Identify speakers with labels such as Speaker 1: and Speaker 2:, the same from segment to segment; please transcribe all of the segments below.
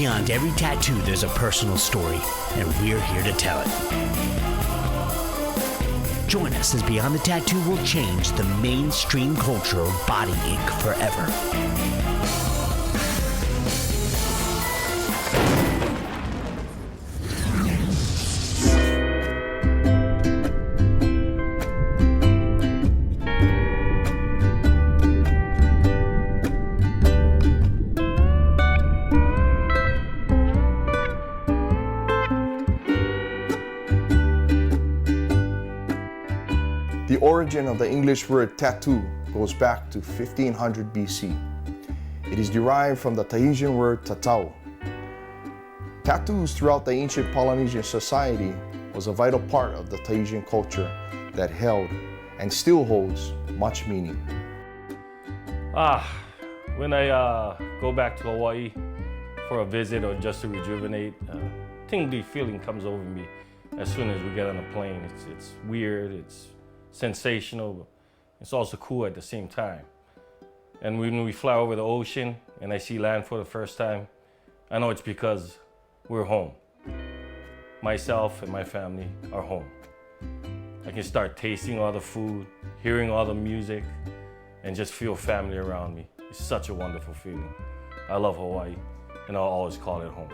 Speaker 1: Beyond every tattoo, there's a personal story, and we're here to tell it. Join us as Beyond the Tattoo will change the mainstream culture of body ink forever.
Speaker 2: The origin of the English word tattoo goes back to 1500 BC. It is derived from the Tahitian word tatau. Tattoos throughout the ancient Polynesian society was a vital part of the Tahitian culture that held and still holds much meaning.
Speaker 3: When I go back to Hawaii for a visit or just to rejuvenate, tingly feeling comes over me as soon as we get on a plane. It's weird, it's sensational, but it's also cool at the same time. And when we fly over the ocean and I see land for the first time, I know it's because we're home. Myself and my family are home. I can start tasting all the food, hearing all the music, and just feel family around me. It's such a wonderful feeling. I love Hawaii, and I'll always call it home.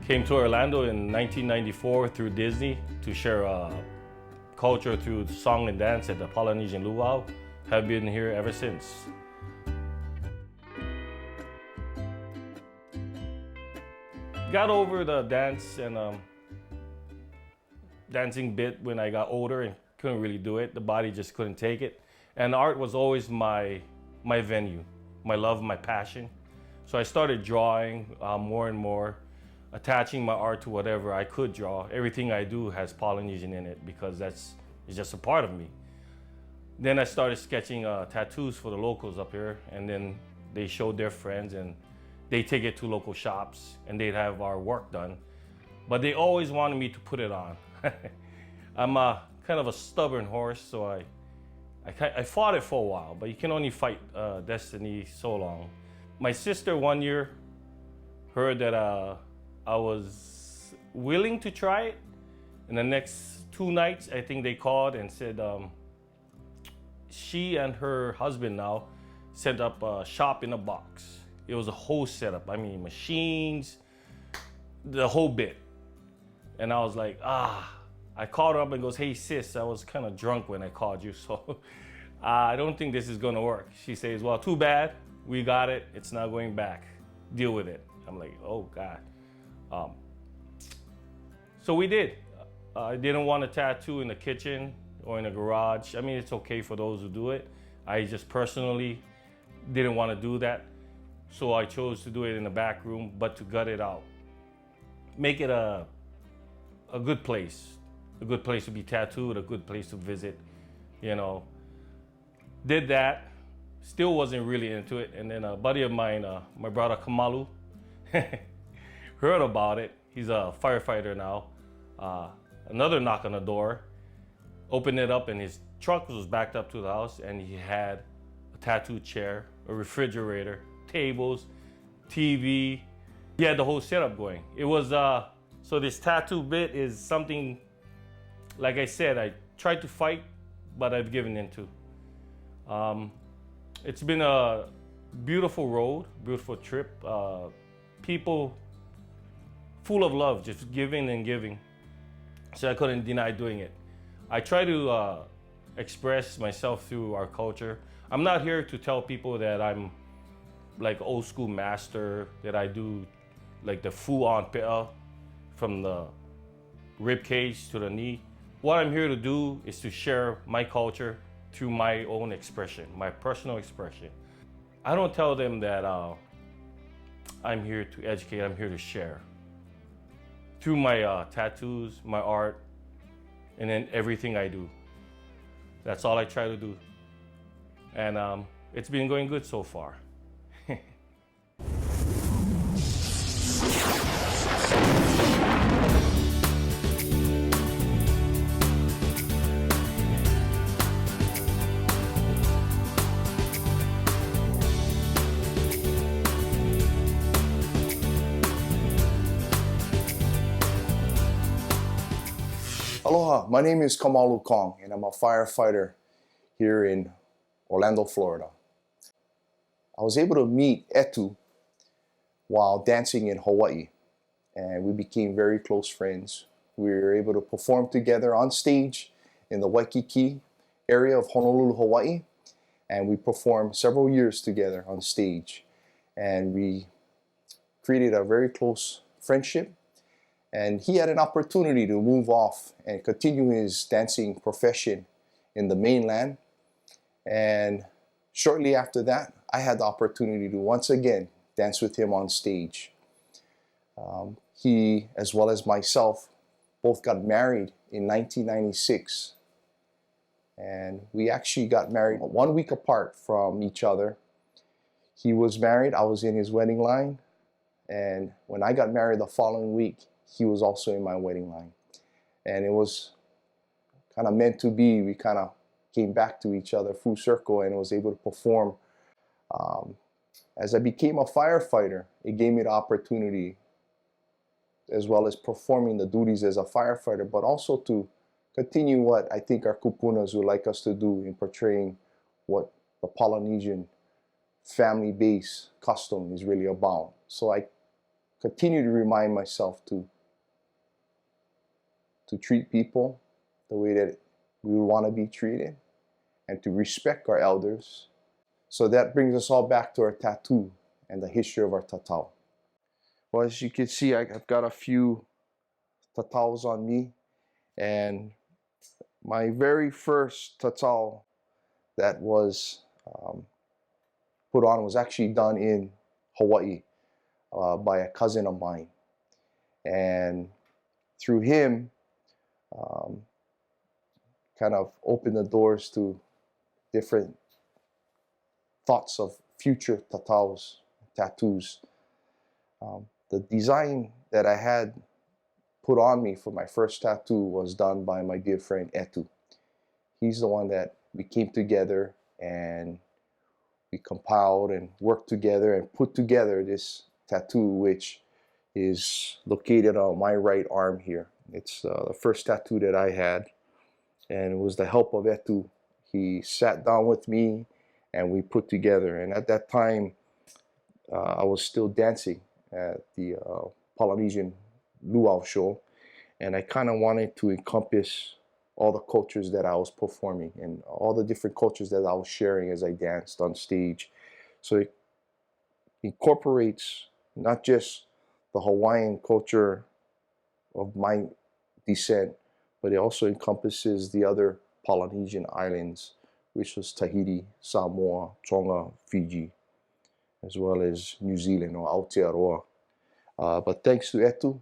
Speaker 3: Came to Orlando in 1994 through Disney to share culture through song and dance at the Polynesian Luau. Have been here ever since. Got over the dance and dancing bit when I got older and couldn't really do it. The body just couldn't take it. And art was always my venue, my love, my passion. So I started drawing more and more, attaching my art to whatever I could draw. Everything I do has Polynesian in it because it's just a part of me. Then I started sketching tattoos for the locals up here, and then they showed their friends and they take it to local shops and they'd have our work done. But they always wanted me to put it on. I'm kind of a stubborn horse, so I fought it for a while, but you can only fight destiny so long. My sister one year heard that I was willing to try it. And the next 2 nights, I think they called and said she and her husband now set up a shop in a box. It was a whole setup. I mean, machines, the whole bit. And I was like, I called her up and goes, hey sis, I was kind of drunk when I called you, so I don't think this is gonna work. She says, well, too bad, we got it, it's not going back. Deal with it. I'm like, oh God. So we did. I didn't want a tattoo in the kitchen or in the garage. I mean, it's okay for those who do it. I just personally didn't want to do that. So I chose to do it in the back room, but to gut it out. Make it a good place to be tattooed, a good place to visit, you know. Did that, still wasn't really into it. And then a buddy of mine, my brother Kamalu, heard about it. He's a firefighter now. Another knock on the door, opened it up and his truck was backed up to the house and he had a tattoo chair, a refrigerator, tables, TV. He had the whole setup going. It was, so this tattoo bit is something, like I said, I tried to fight, but I've given into. It's been a beautiful road, beautiful trip. People full of love, just giving and giving. So I couldn't deny doing it. I try to express myself through our culture. I'm not here to tell people that I'm like old school master, that I do like the full-on pe'a from the rib cage to the knee. What I'm here to do is to share my culture through my own expression, my personal expression. I don't tell them that I'm here to educate, I'm here to share. Through my tattoos, my art, and then everything I do. That's all I try to do. And it's been going good so far.
Speaker 2: Aloha, my name is Kamala Kong and I'm a firefighter here in Orlando, Florida. I was able to meet Etu while dancing in Hawaii and we became very close friends. We were able to perform together on stage in the Waikiki area of Honolulu, Hawaii, and we performed several years together on stage and we created a very close friendship. And he had an opportunity to move off and continue his dancing profession in the mainland. And shortly after that, I had the opportunity to once again dance with him on stage. He, as well as myself, both got married in 1996. And we actually got married 1 week apart from each other. He was married, I was in his wedding line. And when I got married the following week, he was also in my wedding line. And it was kind of meant to be. We kind of came back to each other full circle and was able to perform. As I became a firefighter, it gave me the opportunity, as well as performing the duties as a firefighter, but also to continue what I think our kupunas would like us to do in portraying what the Polynesian family-based custom is really about. So I continue to remind myself to treat people the way that we would want to be treated and to respect our elders. So that brings us all back to our tattoo and the history of our tatau. Well, as you can see, I've got a few tataus on me, and my very first tatau that was put on was actually done in Hawaii by a cousin of mine. And through him, kind of opened the doors to different thoughts of future tattoos. The design that I had put on me for my first tattoo was done by my dear friend Etu. He's the one that we came together and we compiled and worked together and put together this tattoo, which is located on my right arm here. It's the first tattoo that I had, and it was the help of Etu. He sat down with me and we put together. And at that time, I was still dancing at the Polynesian luau show, and I kind of wanted to encompass all the cultures that I was performing and all the different cultures that I was sharing as I danced on stage. So it incorporates not just the Hawaiian culture of my descent, but it also encompasses the other Polynesian islands, which was Tahiti, Samoa, Tonga, Fiji, as well as New Zealand or Aotearoa. But thanks to Etu,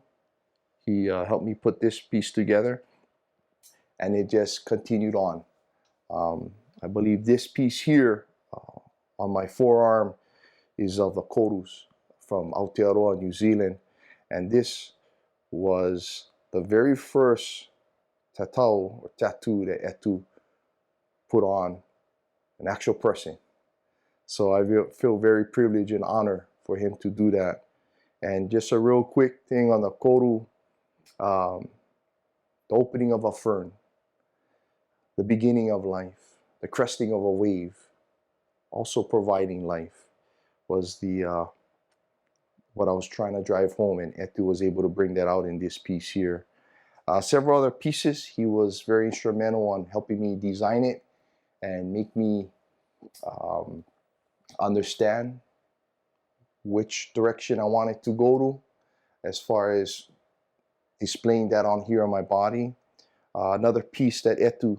Speaker 2: he helped me put this piece together, and it just continued on. I believe this piece here on my forearm is of the korus from Aotearoa, New Zealand, and this was the very first tatau or tattoo that Etu put on an actual person. So I feel very privileged and honored for him to do that. And just a real quick thing on the koru, the opening of a fern, the beginning of life, the cresting of a wave, also providing life, was the what I was trying to drive home, and Etu was able to bring that out in this piece here. Several other pieces, he was very instrumental on helping me design it and make me understand which direction I wanted to go to as far as displaying that on here on my body. Another piece that Etu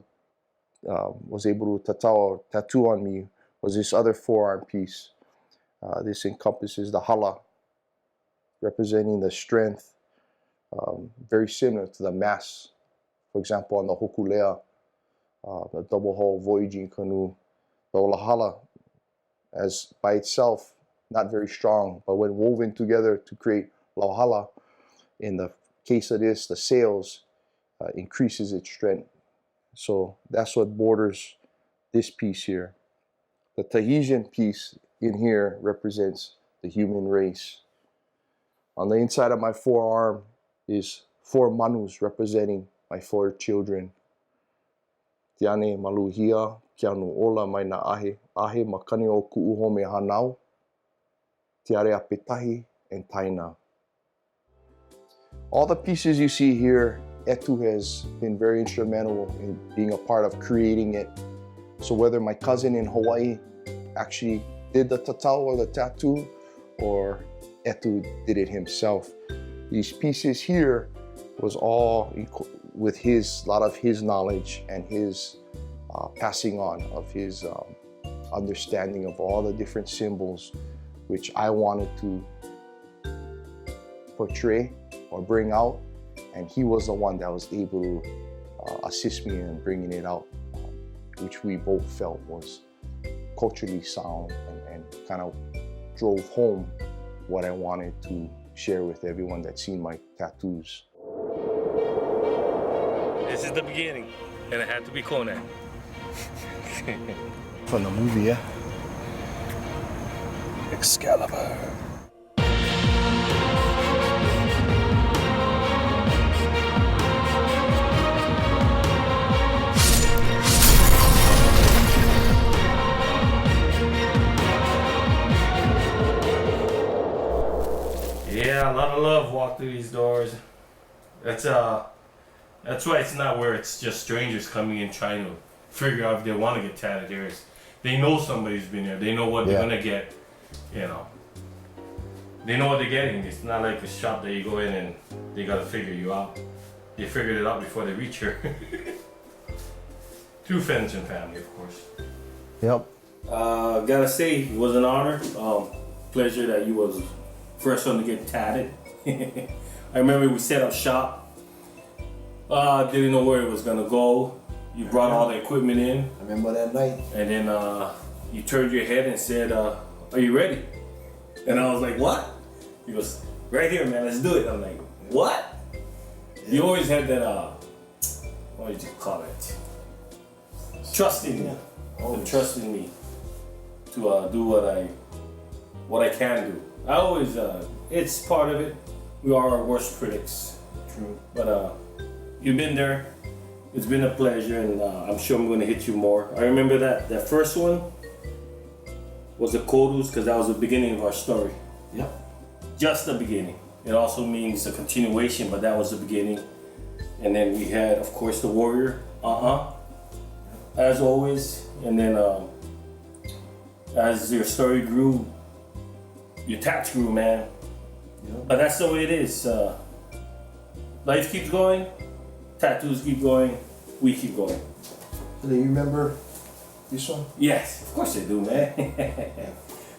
Speaker 2: was able to tattoo on me was this other forearm piece. This encompasses the hala, representing the strength, very similar to the mass. For example, on the hokulea, the double hull voyaging canoe, the olahala, as by itself, not very strong, but when woven together to create lauhala, in the case of this, the sails increases its strength. So that's what borders this piece here. The Tahitian piece in here represents the human race. On the inside of my forearm is 4 manus representing my 4 children. Tiane maluhia, kia anu ola mai na ahe, ahe makani o ku'uhome hanau, tiare a petahi, and taina. All the pieces you see here, Etu has been very instrumental in being a part of creating it. So whether my cousin in Hawaii actually did the tatau or the tattoo, or Etu did it himself, these pieces here was all with a lot of his knowledge and his passing on of his understanding of all the different symbols which I wanted to portray or bring out, and he was the one that was able to assist me in bringing it out, which we both felt was culturally sound and kind of drove home what I wanted to share with everyone that's seen my tattoos.
Speaker 3: This is the beginning, and it had to be Conan.
Speaker 2: From the movie, yeah? Excalibur.
Speaker 3: Yeah, a lot of love walked through these doors. That's why it's not where it's just strangers coming in trying to figure out if they want to get tatted here. They know somebody's been there. They know what they're gonna get. You know, they know what they're getting. It's not like a shop that you go in and they gotta figure you out. They figured it out before they reach here. Through friends and family, of course.
Speaker 2: Yep.
Speaker 3: Gotta say, it was an honor. Pleasure that you was first one to get tatted. I remember we set up shop. Didn't know where it was gonna go. You brought all the equipment in.
Speaker 2: I remember that night.
Speaker 3: And then you turned your head and said, are you ready? And I was like, what? He goes, right here, man, let's do it. I'm like, what? Yeah. You always had that, what did you call it? Trust in me. The trust in me to do what I can do. I always, it's part of it. We are our worst critics.
Speaker 2: True.
Speaker 3: But you've been there. It's been a pleasure, and I'm sure I'm going to hit you more. I remember that first one was the Kodus, because that was the beginning of our story.
Speaker 2: Yep.
Speaker 3: Just the beginning. It also means a continuation, but that was the beginning. And then we had, of course, the Warrior. As always. And then as your story grew, your tats grew, man. Yep. But that's the way it is. Life keeps going. Tattoos keep going, we keep going.
Speaker 2: Do you remember this one?
Speaker 3: Yes, of course I do, man.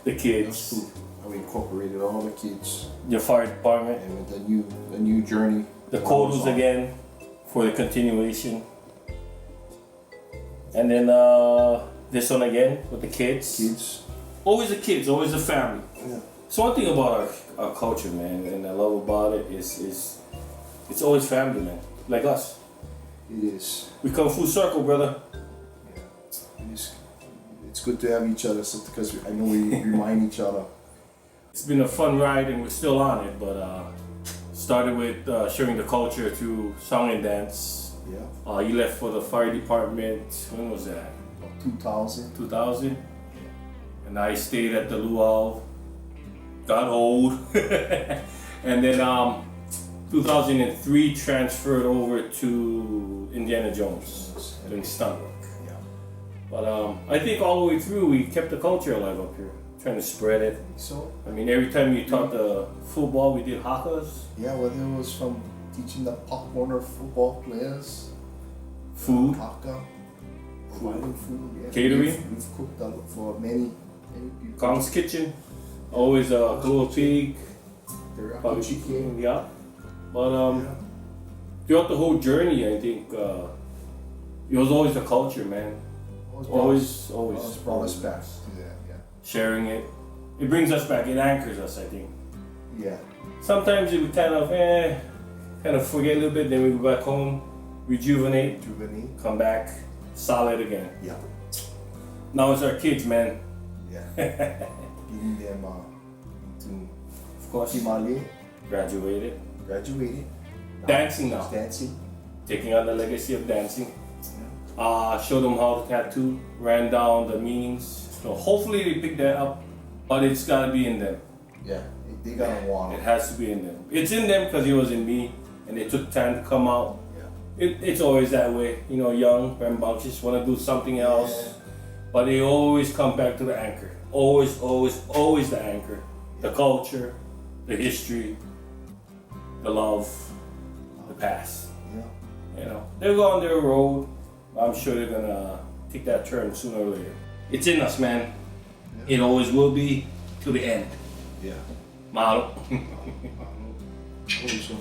Speaker 3: The kids.
Speaker 2: We incorporated all the kids.
Speaker 3: Your fire department.
Speaker 2: And the new journey.
Speaker 3: The Kodus again for the continuation. And then this one again with the kids.
Speaker 2: Kids.
Speaker 3: Always the kids, always the family.
Speaker 2: Yeah.
Speaker 3: So one thing about our culture, man, and I love about it is it's always family, man. Like us.
Speaker 2: It is.
Speaker 3: We come full circle, brother.
Speaker 2: Yeah. It's good to have each other because I know we remind each other.
Speaker 3: It's been a fun ride and we're still on it, but started with sharing the culture through song and dance.
Speaker 2: Yeah.
Speaker 3: You left for the fire department, when was that?
Speaker 2: 2000.
Speaker 3: 2000. And I stayed at the luau, got old. And then 2003 transferred over to Indiana Jones, doing stunt work.
Speaker 2: Yeah.
Speaker 3: But I think all the way through we kept the culture alive up here, trying to spread it.
Speaker 2: So?
Speaker 3: I mean, every time you taught the football, we did hakas.
Speaker 2: Yeah, whether it was from teaching the Pop Warner football players,
Speaker 3: Food.
Speaker 2: haka, providing food, yeah.
Speaker 3: Catering.
Speaker 2: We've cooked for many people.
Speaker 3: Kong's Kitchen, always a little pig.
Speaker 2: Teriyaki chicken.
Speaker 3: Yeah. But throughout the whole journey, I think it was always the culture, man. Always
Speaker 2: brought us back to that, yeah.
Speaker 3: Sharing it. It brings us back. It anchors us, I think.
Speaker 2: Yeah.
Speaker 3: Sometimes we kind of forget a little bit, then we go back home, rejuvenate, come back, solid again.
Speaker 2: Yeah.
Speaker 3: Now it's our kids, man.
Speaker 2: Yeah. Getting them into,
Speaker 3: of course,
Speaker 2: Kimale.
Speaker 3: graduated.
Speaker 2: Graduated.
Speaker 3: Dancing now.
Speaker 2: Dancing.
Speaker 3: taking on the legacy of dancing. Show them how to tattoo, ran down the meanings. So hopefully they pick that up, but it's gotta be in them.
Speaker 2: Yeah, they gotta want
Speaker 3: It
Speaker 2: it.
Speaker 3: has to be in them. It's in them because it was in me, and it took time to come out.
Speaker 2: Yeah.
Speaker 3: It's always that way, you know, young, rambunctious, want to do something else, but they always come back to the anchor. Always, always, always the anchor. The culture, the history, the love, the past.
Speaker 2: Yeah.
Speaker 3: You know, they'll go on their road. I'm sure they're gonna take that turn sooner or later. It's in us, man. It always will be till the end.
Speaker 2: Yeah.
Speaker 3: Mahalo.
Speaker 2: Hope so.